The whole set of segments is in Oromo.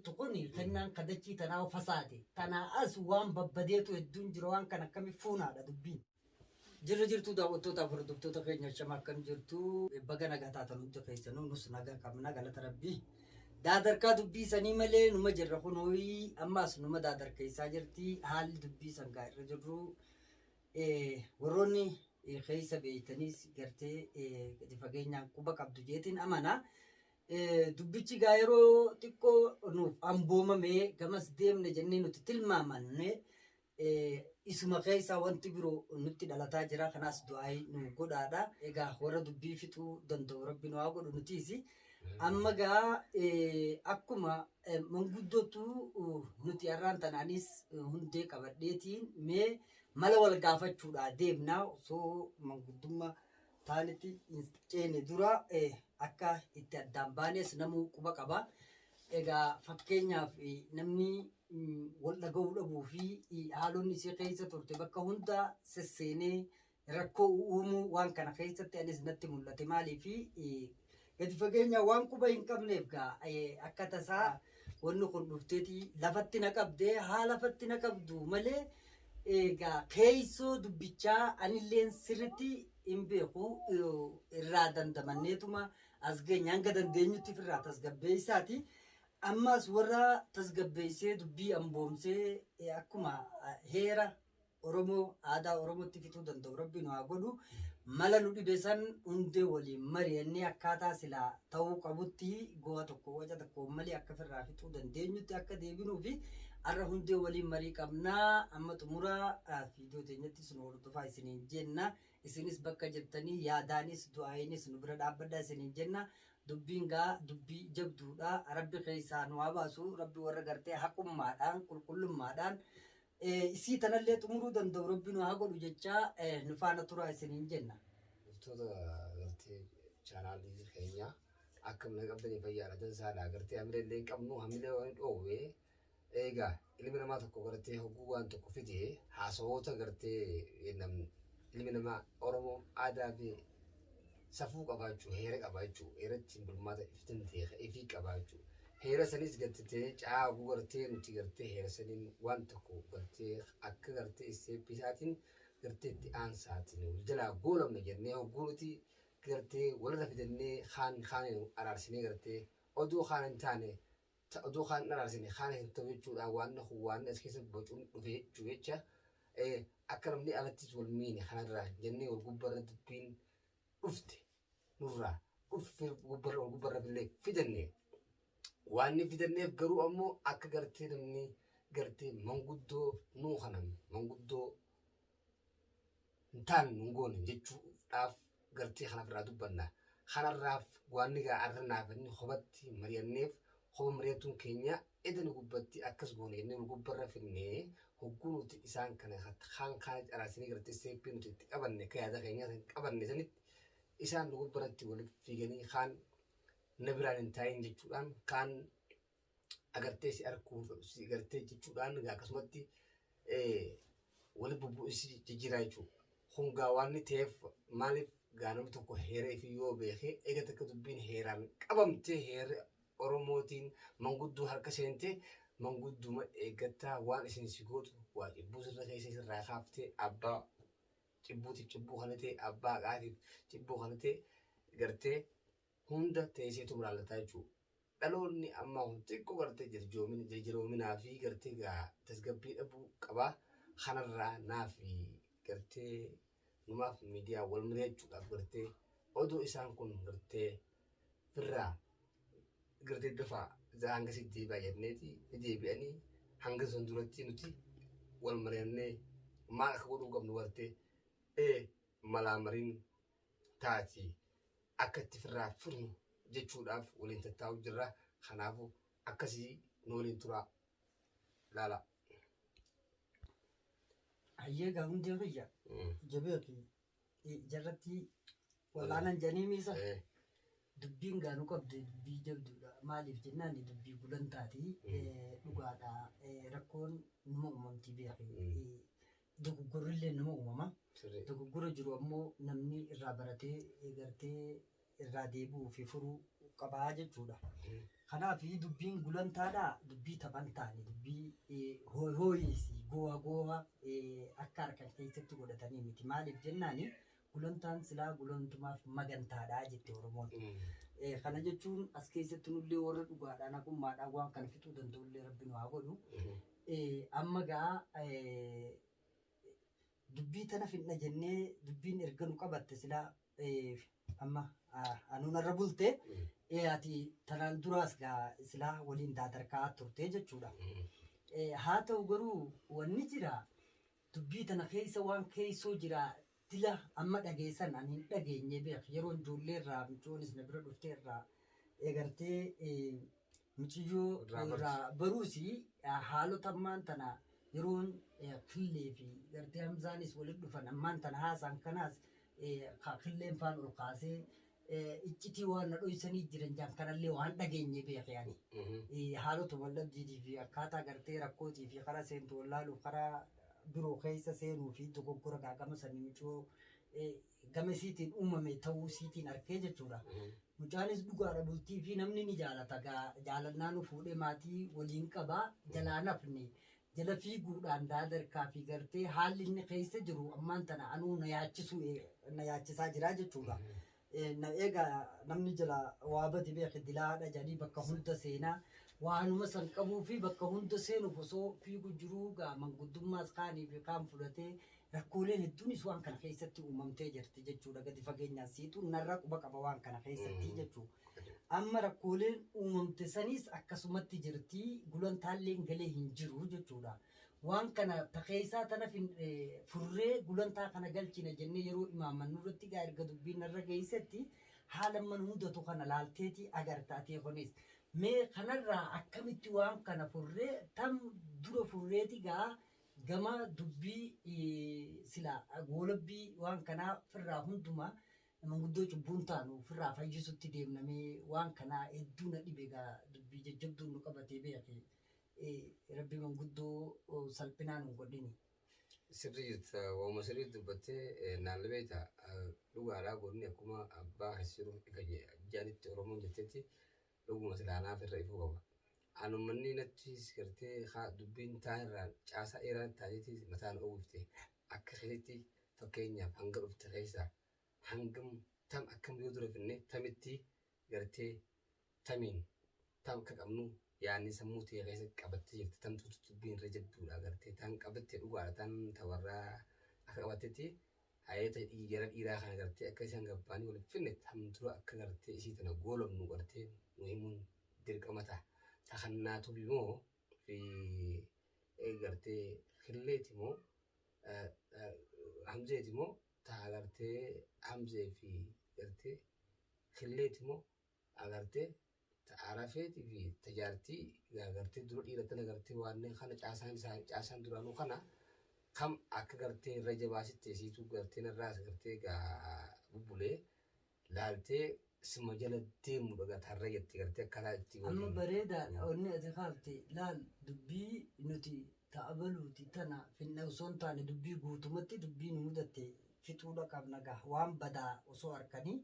تقولي كنا قدتي تناو فسادي تنا أسوان ببديتو الدون جروان كان كم فونا على دبين جرتو داوتو تفردتو تكين يشما كم جرتو بغنا غاتا تنو تكيسنو نص نغا كمنا غلط ربي دادر کا دبي سني ملي نما جرخنوي أماس نما دادر كيسا جرتي حال دبي سنغا رجرو وروني خيسة بيتنيس قرتي قد فقينا كوبا قبضو جيتين أمانا دبيتي غايرو تيكو نوف أمبوما مي غمس ديم نجني نتتل مامان isuma keessa wanti biroo nutti dhalataa jira kanaas du'aay nu godhaadha egaa warra dubbii fituu danda'u rabbiin waa godhu nutiisi amma gaa akkuma manguddootu nuti har'aan tanaanis hundee qabadheetiin mee mala wal gaafachuudha deemnaa osoo manguddummaa taanitti ceene dura akka itti addaan baanes namuu quba qaba egaa fakkeenyaaf namni wal dhaga'uu dhabuu fi haalonni isii keessa turte bakka hunda sesseenee rakkoo uumuu waan kana keessatti anis natti mul'ate maalii fi gadi fageenya waan quba hin qabneef gaa akka tasaa wanni kun dhufteeti lafatti na qabdee haa lafatti na qabdu malee egaa keessoo dubbichaa anilleen sirritti hin beeku irraa dandamanneetuma as geenya hanga dandeenyutti irraa tasgabbeessaati. Ammas warra tasgabbeessee dubbii amboomsee akkuma heera Oromoo aadaa Oromootti fituu danda'u rabbiin haa godhu mala nu dhibe san hundee waliin mari'annee akkaataa silaa ta'uu qabutti go'a tokko waca tokko malee akka firraa fituu dandeenyutti akka deebinuu fi har'a hundee waliin marii qabnaa amma xumuraa fiidiyoo teenyatti sun hordofaa isiniin jenna isinis bakka jirtanii yaadaanis du'aayinis nu bira dhaabbadhaa isiniin jenna. dubbiin gaa dubbii jabduudha rabbi keessaa nu haa baasu rabbi warra gartee haqummaadhaan qulqullummaadhaan isii tanallee xumuruu danda'u rabbi nu haa godhu jechaa nu faana turaa isiniin jenna. Dhuftoota gartee chaanaalii keenya akkam qabdanii fayyaadha dansaadha gartee hamileellee hin qabnu hamilee waan dhoowwee eegaa ilmi namaa tokko gartee hogguu waan tokko fidee haasawoota gartee ilmi namaa Oromoo aadaa fi safuu qabaachuu heera qabaachuu heeratti bulmaata iftintee ifii qabaachuu heera sanis gartee caaguu gartee nuti gartee heera saniin waan tokko gartee akka gartee isseeppisaatiin gartee itti aansaatiin jalaa goolamne jennee hogguu nuti gartee walirra fidannee kaan araarsinee gartee oduu kaan hin taane oduu kaan hin araarsine kaan hin ta'u jechuudha waan as keessa bocuun dhufee jechuu jecha akka namni alattis wal miine kanarraa jennee wal gubbarra dubbiin ufte nurraa uffe gubbarra billee fidannee waan ni fidanneef garuu ammoo akka gartee namni gartee manguddoo nuu kanam manguddoo hin taane nun goone jechuudhaaf gartee kanaaf irraa dubbanna kanarraaf waan ni gaa arrannaaf inni hobatti mari'anneef hoba mari'atuun keenya edani gubbatti akkas goone jennee wal gubbarra finnee hogguu nuti isaan kana kaan araasinee gartee seeppii nuti itti qabanne ka yaada keenya qabanne sanitti isaan nu gubbaratti walitti fiiganii kaan na biraan hin taayin jechuudhaan kaan agartee si arguun fedhu si gartee jechuudhaan akkasumatti wali bubbu'isi jijjiiraa jechuudha. Hungaa waan ni ta'eef maaliif gaanama tokko heeree fi yoo beekee eega takka dubbiin heeraan qabamtee heera Oromootiin manguddoo harka seentee mangudduma eeggattaa waan isin si gootu waa cibbuu sirra keessa irraa kaaftee abbaa cibbuutiif cibbuu kana ta'e abbaa qaatiif cibbuu kana ta'e gartee hunda teesseetu muraalataa jechuudha. Dhaloonni amma xiqqoo gartee jirjiroominaa fi gartee tasgabbii dhabuu qabaa kanarraa naaf gartee numaaf miidiyaa wal mari'achuudhaaf gartee oduu isaan kun gartee firraa gartee dafaa hanga sitti baay'anneeti deebi'anii hanga sun duratti nuti wal mari'annee maal akka godhuu qabnu gartee malaa mariin taati akka itti firraa furnu jechuudhaaf waliin tattaa'u jirra. Kanaafuu akkasii nu waliin turaa laala. Hayyeegaa hundee fayya jabeetu jarratti walaanan janiimisa dubbiin gaanu qabde dubbii jabduudha maaliif jennaan dubbii gulantaati dhugaadha rakkoon numa uumamti beekee dogoggorrillee numa uumama dogoggora jiru ammoo namni irraa baratee gartee irraa deebi'uu fi furuu qabaa jechuudha. Kanaafi dubbiin gulantaadhaa dubbii taphan taane dubbii hooyiisi go'a akka harkan keessatti godhatanii miti. Maaliif jennaani gulantaan silaa gulantumaaf magantaadhaa jette Oromoon. Kana jechuun as keessatti nullee warra dhugaadhaan hakummaadhaan waan kana fixuu danda'ullee rabbi nu haa godhu. Amma gaa dubbii tana fidna jennee dubbiin erga nu qabatte silaa amma anuun irra bulte ati tanaan duraas gaa silaa waliin daadarkaa turte jechuudha. Haa ta'u garuu wanni jira dubbii tana keessa waan keessoo jira dila amma dhageessan ani hin dhageenye beek yeroo ijoollee irraa michoonis na bira dhuftee irraa eegartee michiyyoo irraa baruusi haalota ammaan tana yeroon killee fi gartee hamzaanis walitti dhufan ammaan tana haasaan kanaas killeen faan ol kaasee iccitii waan na dhoysanii jiran jaan kanallee waan dhageenye beeke ani. Haalota waldhabdiitii fi akkaataa gartee rakkootii fi karaa seentu wallaaluuf karaa biroo keessa seenuu fi dogoggora gaagama sanii michoo gama siitiin uumame ta'uu siitiin arkee jechuudha. Mucaanis dhugaadha bultii fi namni ni jaalata jaalannaa nu fuudhee maatii waliin qabaa jalaa nafne jala fiiguudhaan daadarkaa fi gartee haalli inni keessa jiru ammaan tana anuu na yaachisaa jira jechuudha. Egaa namni jala waa badi beeke dilaadha jedhanii bakka hunda seenaa waanuma san qabuu fi bakka hunda seenuuf osoo fiigu jiruu gaa manguddummaas kaanii fi kaan fudhatee rakkooleen hedduunis waan kana keessatti uumamtee jirti jechuudha. Gadi fageenyaan siituu narra quba qaba waan kana keessatti jechuudha. Amma rakkooleen uumamte sanis akkasumatti jirti gulantaalleen galee hin jiru jechuudha. Waan kana takeessaa tana furree gulantaa kana galchina jennee yeroo imaamannu irratti gaa erga dubbiin narra geessetti haala man hundatu kana laalteeti agartaatee kunis. Mee kanarraa akkamitti waan kana furree tam dura furreeti gaa gama dubbii sila goolabbii waan kanaa firraa hundumaa manguddoo cubbuun taanu firraa fayyisutti deemnamee waan kanaa hedduu na dhibe gaa dubbii jajjabduun nu qabatee beeke. Rabbi manguddoo salphinaan hin godhini. Sirrii jirta waama sirrii dubbattee naan beekta dhugaadhaa godhini akkuma abbaa hasiru jaanitti Oromoon jettetti dhuguma silaanaaf irra ifuu qaba. Anumanni natti gartee dubbiin taa'irraa caasaa dheeraan taa'eeti mataan oowwifte akka keessatti fakkeenyaaf hanga dhufte keessaa hangam tam akkam yoo dura finne tamitti gartee tamiin tam akka qabnu yaani sammuu ta'e keessatti qabattee jirti tamtu dubbiin irra jabduudha gartee tan qabattee dhugaadha tan tawarraa akka qabattetti hayata gara dhiiraa kana gartee akka isaan gabbaanii waliin finne tamtura akka gartee isii tana goolabnu gartee nu himuun dirqama ta'a. Takannaatu bimoo fi gartee hilleeti moo hamzeeti moo taa gartee hamzee fi gartee hilleeti moo agartee arafeeti fi tajaartii gartee dura dhiiratana gartee waan kana caasaan duraanuu kana kam akka gartee irra jabaasitte siituu gartee narraas gartee bubbulee laaltee sima jala deemu dhagaa tarra jetti gartee akkaataa itti amma bareedaadha onni ati kaafte laal dubbii nuti ta'abaluuti tana finna osoo hin taane dubbii guutumatti dubbii nu mudatte fixuudha qabna gaa waan badaa osoo harkanii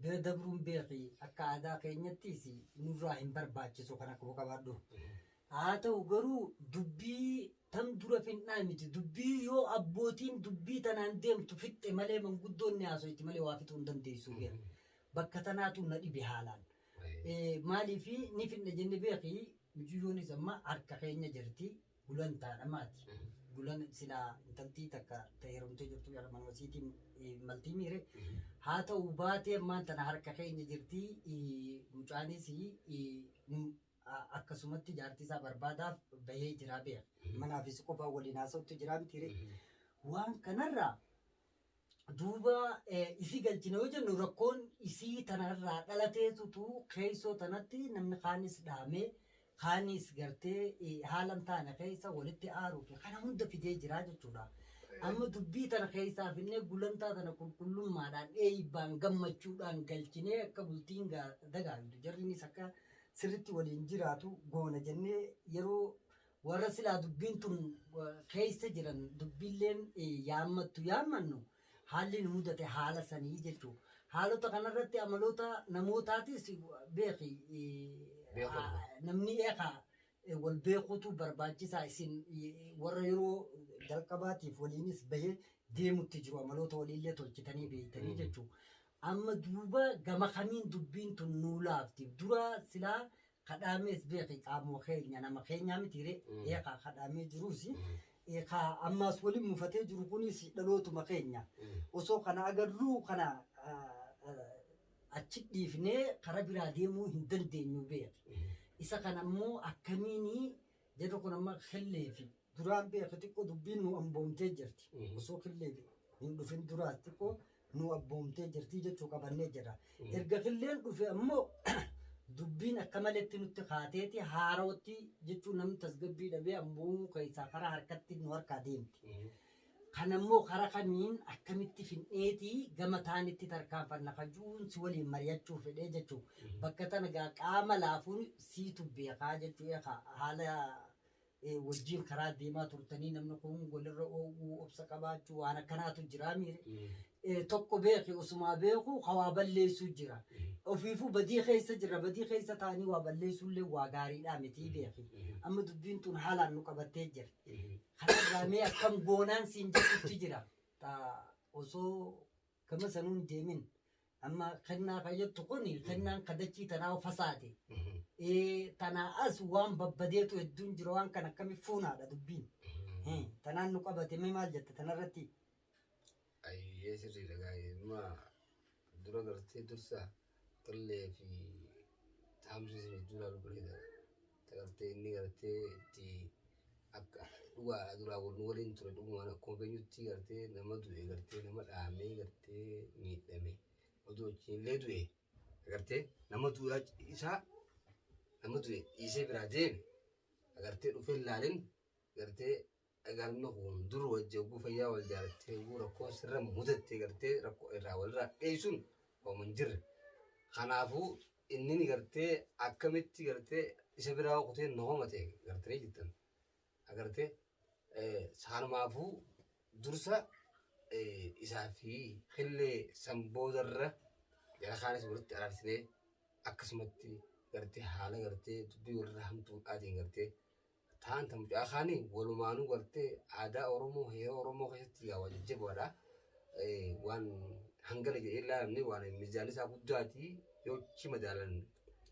bira dabruun beeki akka aadaa keenyattis nurraa hin barbaachisu kana qabu qabaadhu. Haa ta'u garuu dubbii tam dura finnaa miti dubbii yoo abbootiin dubbii tanaan deemtu fixxe malee manguddoonni haasoyti malee waa fixuu hin dandeessu beeki. Bakka tanaatu na dhibe haalaan. Maaliifi ni finna jenne beeki mijiyyoonis amma harka keenya jirti gulantaadha maati. Gulan silaa intaltii takka ta'eerumtee jirtu yaa manwasiitiin maltii miire. Haa ta'u baatee ammaan tana harka keenya jirti mucaanis akkasumatti jaartii isaa barbaadaaf bahee jira beeka. Manaafis qofaa waliin haasa'utti jira mitiire. Waan kanarraa duuba isii galchina yoo jennu rakkoon isii tanarraa dhalateetutu keessoo tanatti namni kaanis dhaamee kaanis gartee haalan taane keessa walitti aaruu fi kana hunda fidee jira jechuudha. Amma dubbii tana keessaa finnee gulantaa tana qulqullummaadhaan eebbaan gammachuudhaan galchinee akka bultiin dagaagdu jarrinis akka sirritti waliin jiraatu goona jennee yeroo warra silaa dubbiin tun keessa jiran dubbiilleen yaammannu. Haalli nu mudate haala sanii jechuudha. Haalota kanarratti amaloota namootaatis beeki namni eegaa wal beekuutu barbaachisaa isin warra yeroo jalqabaatiif waliinis bahee deemutti jiru amaloota waliillee tolchitanii beektanii jechuudha. Amma duuba gama kamiin dubbiin tun nuu laafti dura silaa kadhaamees beeki qaama keenya nama keenyaa mitiire eegaa kadhaamee jiruus eegaa ammaas waliin mufatee jiru kunis dhalootuma keenya osoo kana agarruu kana achi dhiifnee karaa biraa deemuu hin dandeenyu beeki. Isa kana immoo akkamiin jedhu kun amma khilleefi duraan beeki xiqqoo dubbiin nu amboomtee jirti. Osoo khilleefi hin dhufin duraas xiqqoo nu abboomtee jirti jechuu qabannee jira. Erga khilleen dhufe ammoo dubbiin akka maletti nutti kaateeti haarootti jechuun namni tasgabbii dhabee amboomuu keessaa karaa harkatti nu harkaa deemti. Kanammoo karaa kamiin akkamitti fin'eetii gama taanitti tarkaanfanna kajuun si waliin mari'achuu fedhee jechuudha. Bakka tana qaama laafuun siitu beekaa jechuudha. Haala wajjin karaa deemaa turtanii namni kun walirra ooguu obsa qabaachuu waan akkanaatu jira miire. Tokko beeki osumaa beeku hawaa balleessuu jira. Ofiifuu badii keessa jira. Badii keessa taa'anii waa balleessuullee waa gaariidhaa miti beeki. Amma dubbiin tun haalaan nu qabattee jira. Kanarraa mee akkam goonaan siin jedhutti jira. Osoo gama sanuun deemin. Amma kennaa fayyadtu kun kennaan kadachii tanaa fasaate. Tanaa as waan babbadeetu hedduun jira waan kan akkami fuunaadha dubbiin. Tanaan nu qabate mee maal jette tanarratti? Ayyee sirriidha gaa'ee ma dura gartee dursa qillee fi taamsisni dura lubbaleedha. Gartee inni gartee itti akka dhugaa duraa waliin ture dhugumaan akkuma beenyutti gartee nama du'e gartee nama dhahamee gartee miidhame oduu wajjinillee du'e gartee nama du'aa isaa nama du'e dhiisee biraa deeme gartee dhufee ilaalin gartee agarno kun dur wajjin oguu fayyaa wal jaalattee oguu rakkoo sirra mudattee gartee rakkoo irraa walirraa dheessuun ooman jirre. Kanaafuu inni gartee akkamitti gartee isa biraa kutee nooma ta'e gartee jirtan. Agartee saanumaafuu dursa isaa fi khillee samboodarra jara kaanis walitti araarsinee akkasumatti gartee haala gartee dubbii walirraa hamtuudhaatiin gartee taan tamucaa kaanii walumaanuu gartee aadaa Oromoo heera Oromoo keessatti yaa wajjajjaboodha. Waan hangana jedhee ilaalamne waan miizaan isaa guddaati yoo chi madaalan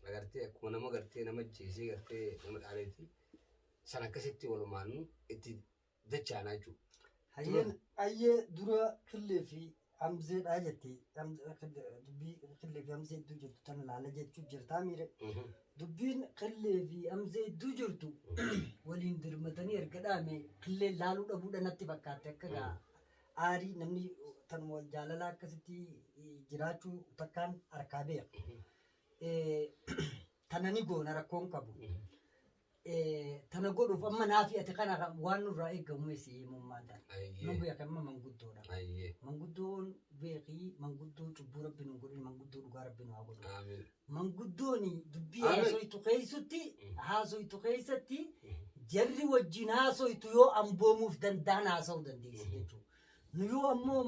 agartee akkuma nama gartee nama jeesee gartee nama dhaaleeti san akkasitti walumaanuu itti dachaanaa jechuudha. Ayyee dura khillee fi hamzeedhaa jettee dubbii khillee fi hamzee hedduu jirtu tana laala jechuu jirtaa miire. Dubbiin khillee fi hamzee hedduu jirtu waliin dirmatanii erga dhaame khillee laaluu dhabuudha natti fakkaate akka aarii namni tan wal jaalalaa akkasitti jiraachuu takkaan harkaa beeku. Tana ni goona rakkoon qabu. Tana godhuuf amma naafi ati kana waan nurraa eegamu eessi mummaan ta'a. Nu beeka amma manguddoodha. Manguddoon beekii manguddoo cubbuu rabbi nu godhin manguddoo dhugaa rabbi nu haa godhu. Manguddooni dubbii haasoytu keessatti jarri wajjin haasoytu yoo amboomuuf danda'an haasa'uu dandeessi jechuudha. Nu yoo ammoo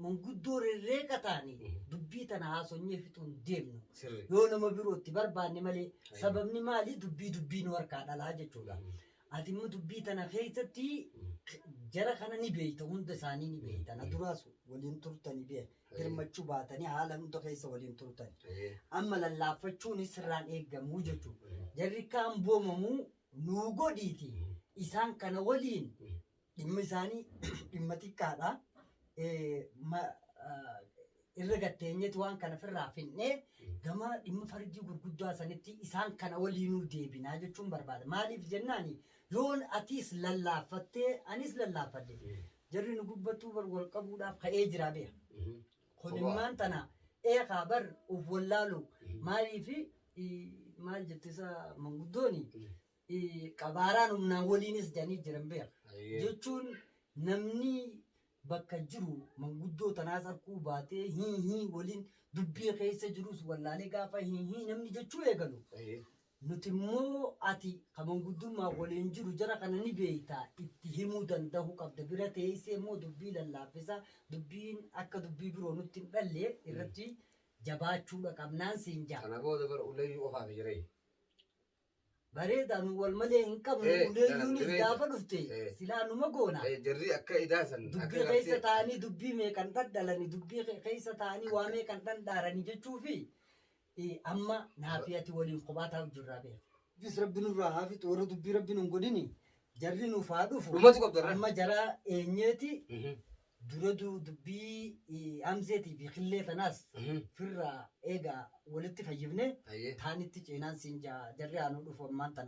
manguddoo reeqa taane dubbii tana haasonyee fixuun deemnu yoo nama birootti barbaanne malee sababni maali dubbii nu harkaa dhalaa jechuudha. Ati immoo dubbii tana keessatti jara kana ni beeyta hunda isaanii ni beeyta na duraas waliin turtanii beeka hirmachuu baatanii haala hunda keessa waliin turtanii amma lallaaffachuunis sirraan eegamuu jechuudha. Jarri kaan boomamuu nuu godhiiti isaan kana waliin dhimma isaanii dhimma xiqqaadha. Irra gatteenyeeti waan kana firraa finnee gama dhimma farjii gurguddaa sanitti isaan kana waliinuu deebinaa jechuun barbaada. Maaliif jennaani yoon atiis lallaaffattee anis lallaafadde jarri nu gubbattuu bar wal qabuudhaaf ka'ee jira beeka. Kunimmaan tana eegaa bar of wallaalu maaliif maal jettisa manguddooni qabaaraan humnaan waliinis jedhanii jiran beeka. Jechuun namni bakka jiru manguddoo tanaas harkuu baatee hii waliin dubbii keessa jirus wallaalee gaafa hii namni jechuu eegalu. Nuti immoo ati kan manguddummaa waliin jiru jara kana ni beektaa itti himuu danda'u qabda bira teessee immoo dubbii lallaaffisa dubbiin akka dubbii biroo nutti hin dhalle irratti jabaachuudha qabnaan siin jaa. Kana booda bara uleeyyuu ofaaf jiree. bareedaan wal malee hin qabnu uleeyyuunis gaafa dhufte silaa numa goona. Jarri akka idaasan Dubbii keessa ta'anii dubbii meeqan dhadhalanii dubbii keessa ta'anii waa meeqan dhandhaaranii jechuufi amma naafii ati waliin kophaa taa'u jirraa beeku. Bis rabbi nurraa haa fixu warra dubbii rabbi nun godhini jarri nuuf haa dhufu. Amma jara eenyeeti dura dubbii amseetii fi qillee tanaas firraa eegaa walitti fayyifne taanitti ceenaan siin jarri haa nu dhufu ammaan tana.